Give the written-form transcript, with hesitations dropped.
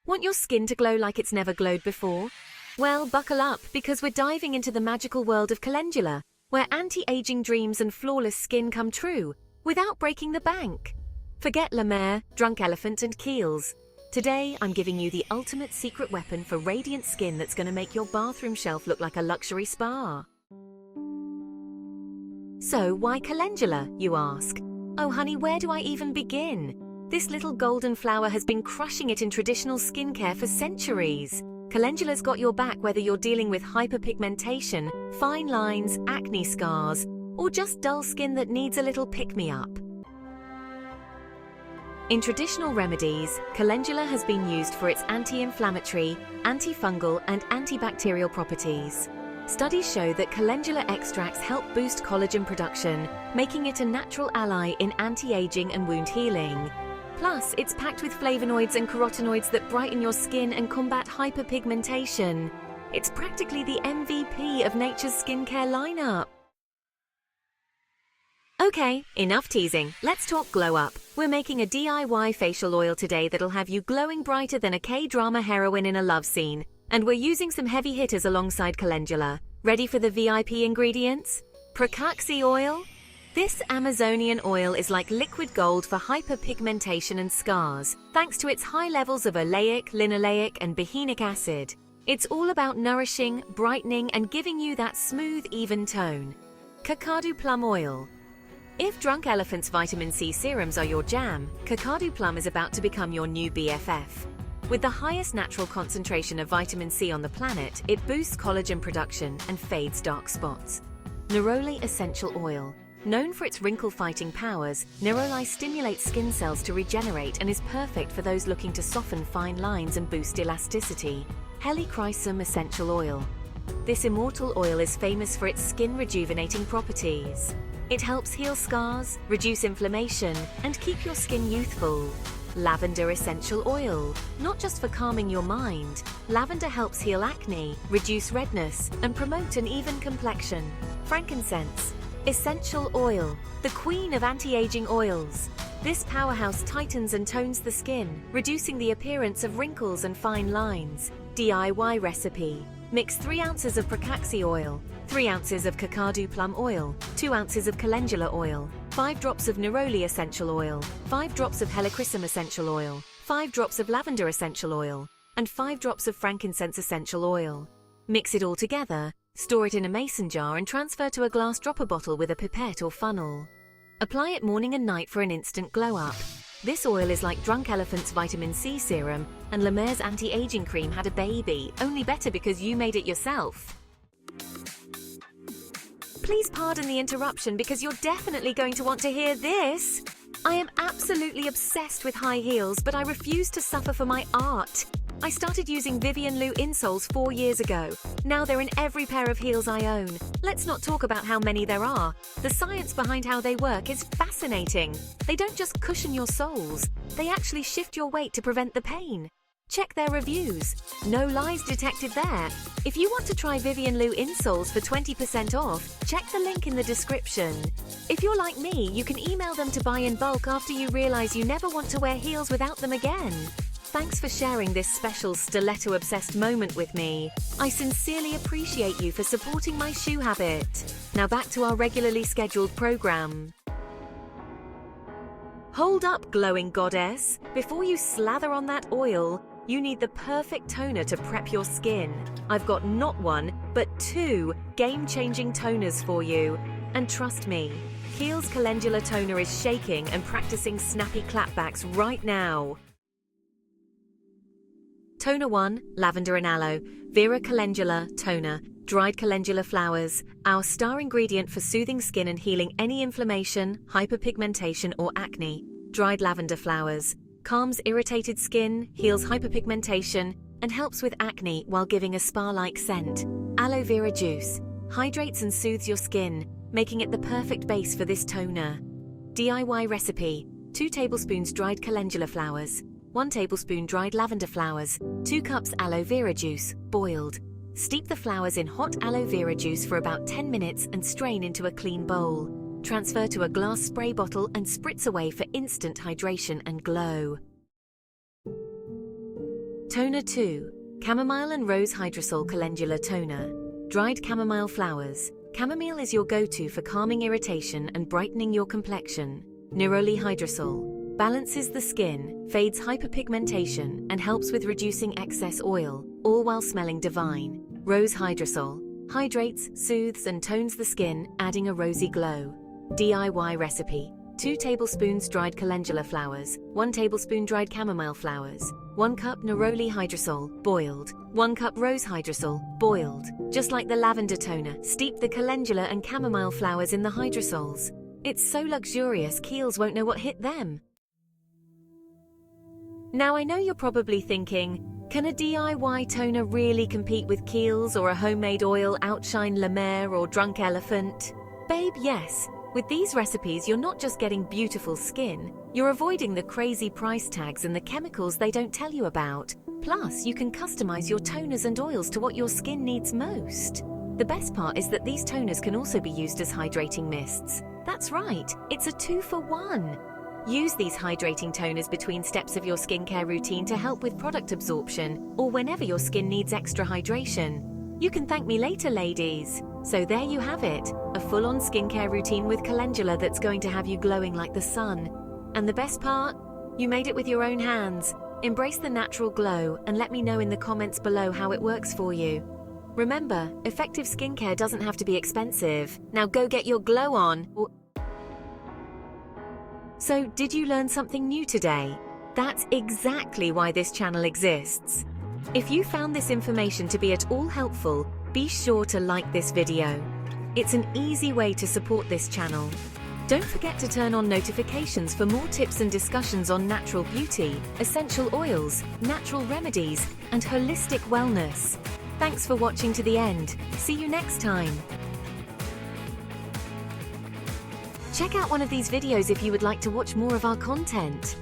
Want your skin to glow like it's never glowed before? Well, buckle up, because we're diving into the magical world of Calendula, where anti-aging dreams and flawless skin come true, without breaking the bank. Forget La Mer, Drunk Elephant and Kiehl's. Today, I'm giving you the ultimate secret weapon for radiant skin that's going to make your bathroom shelf look like a luxury spa. So, why Calendula, you ask? Oh honey, where do I even begin? This little golden flower has been crushing it in traditional skincare for centuries. Calendula's got your back whether you're dealing with hyperpigmentation, fine lines, acne scars, or just dull skin that needs a little pick-me-up. In traditional remedies, Calendula has been used for its anti-inflammatory, antifungal, and antibacterial properties. Studies show that calendula extracts help boost collagen production, making it a natural ally in anti-aging and wound healing. Plus, it's packed with flavonoids and carotenoids that brighten your skin and combat hyperpigmentation. It's practically the MVP of nature's skincare lineup. Okay, enough teasing. Let's talk glow up. We're making a DIY facial oil today that'll have you glowing brighter than a K-drama heroine in a love scene. And we're using some heavy hitters alongside Calendula. Ready for the VIP ingredients? Pracaxi oil. This Amazonian oil is like liquid gold for hyperpigmentation and scars, thanks to its high levels of oleic, linoleic, and behenic acid. It's all about nourishing, brightening, and giving you that smooth, even tone. Kakadu plum oil. If Drunk Elephant's vitamin C serums are your jam, Kakadu plum is about to become your new BFF. With the highest natural concentration of vitamin C on the planet, it boosts collagen production and fades dark spots. Neroli essential oil. Known for its wrinkle-fighting powers, neroli stimulates skin cells to regenerate and is perfect for those looking to soften fine lines and boost elasticity. Helichrysum essential oil. This immortal oil is famous for its skin-rejuvenating properties. It helps heal scars, reduce inflammation, and keep your skin youthful. Lavender essential oil. Not just for calming your mind, lavender helps heal acne, reduce redness, and promote an even complexion. Frankincense essential oil, the queen of anti-aging oils. This powerhouse tightens and tones the skin, reducing the appearance of wrinkles and fine lines. DIY recipe. Mix 3 ounces of Pracaxi oil, 3 ounces of Kakadu plum oil, 2 ounces of Calendula oil, 5 drops of neroli essential oil, 5 drops of helichrysum essential oil, 5 drops of lavender essential oil, and 5 drops of frankincense essential oil. Mix it all together, store it in a mason jar and transfer to a glass dropper bottle with a pipette or funnel. Apply it morning and night for an instant glow up. This oil is like Drunk Elephant's vitamin C serum, and La Mer's anti-aging cream had a baby, only better because you made it yourself. Please pardon the interruption because you're definitely going to want to hear this. I am absolutely obsessed with high heels, but I refuse to suffer for my art. I started using Vivian Lou Insoles 4 years ago. Now they're in every pair of heels I own. Let's not talk about how many there are. The science behind how they work is fascinating. They don't just cushion your soles, they actually shift your weight to prevent the pain. Check their reviews. No lies detected there. If you want to try Vivian Lou Insoles for 20% off, check the link in the description. If you're like me, you can email them to buy in bulk after you realize you never want to wear heels without them again. Thanks for sharing this special stiletto-obsessed moment with me. I sincerely appreciate you for supporting my shoe habit. Now back to our regularly scheduled program. Hold up, glowing goddess. Before you slather on that oil, you need the perfect toner to prep your skin. I've got not 1, but 2 game-changing toners for you. And trust me, Kiehl's Calendula Toner is shaking and practicing snappy clapbacks right now. Toner 1, Lavender and Aloe, Vera Calendula Toner, dried calendula flowers, our star ingredient for soothing skin and healing any inflammation, hyperpigmentation or acne. Dried lavender flowers, calms irritated skin, heals hyperpigmentation, and helps with acne while giving a spa-like scent. Aloe vera juice, hydrates and soothes your skin, making it the perfect base for this toner. DIY recipe, 2 tablespoons dried calendula flowers, 1 tablespoon dried lavender flowers, 2 cups aloe vera juice, boiled. Steep the flowers in hot aloe vera juice for about 10 minutes and strain into a clean bowl. Transfer to a glass spray bottle and spritz away for instant hydration and glow. Toner 2. Chamomile and Rose Hydrosol Calendula Toner. Dried chamomile flowers. Chamomile is your go-to for calming irritation and brightening your complexion. Neroli Hydrosol balances the skin, fades hyperpigmentation, and helps with reducing excess oil, all while smelling divine. Rose Hydrosol hydrates, soothes, and tones the skin, adding a rosy glow. DIY recipe. 2 tablespoons dried calendula flowers, 1 tablespoon dried chamomile flowers, 1 cup neroli hydrosol, boiled, 1 cup rose hydrosol, boiled. Just like the lavender toner, steep the calendula and chamomile flowers in the hydrosols. It's so luxurious, Kiehl's won't know what hit them. Now I know you're probably thinking, can a DIY toner really compete with Kiehl's, or a homemade oil outshine La Mer or Drunk Elephant? Babe, yes. With these recipes, you're not just getting beautiful skin, you're avoiding the crazy price tags and the chemicals they don't tell you about. Plus, you can customize your toners and oils to what your skin needs most. The best part is that these toners can also be used as hydrating mists. That's right, it's a 2-for-1. Use these hydrating toners between steps of your skincare routine to help with product absorption, or whenever your skin needs extra hydration. You can thank me later, ladies. So there you have it, a full-on skincare routine with calendula that's going to have you glowing like the sun. And the best part? You made it with your own hands. Embrace the natural glow and let me know in the comments below how it works for you. Remember, effective skincare doesn't have to be expensive. Now go get your glow on. So, did you learn something new today? That's exactly why this channel exists. If you found this information to be at all helpful, be sure to like this video. It's an easy way to support this channel. Don't forget to turn on notifications for more tips and discussions on natural beauty, essential oils, natural remedies, and holistic wellness. Thanks for watching to the end. See you next time. Check out one of these videos if you would like to watch more of our content.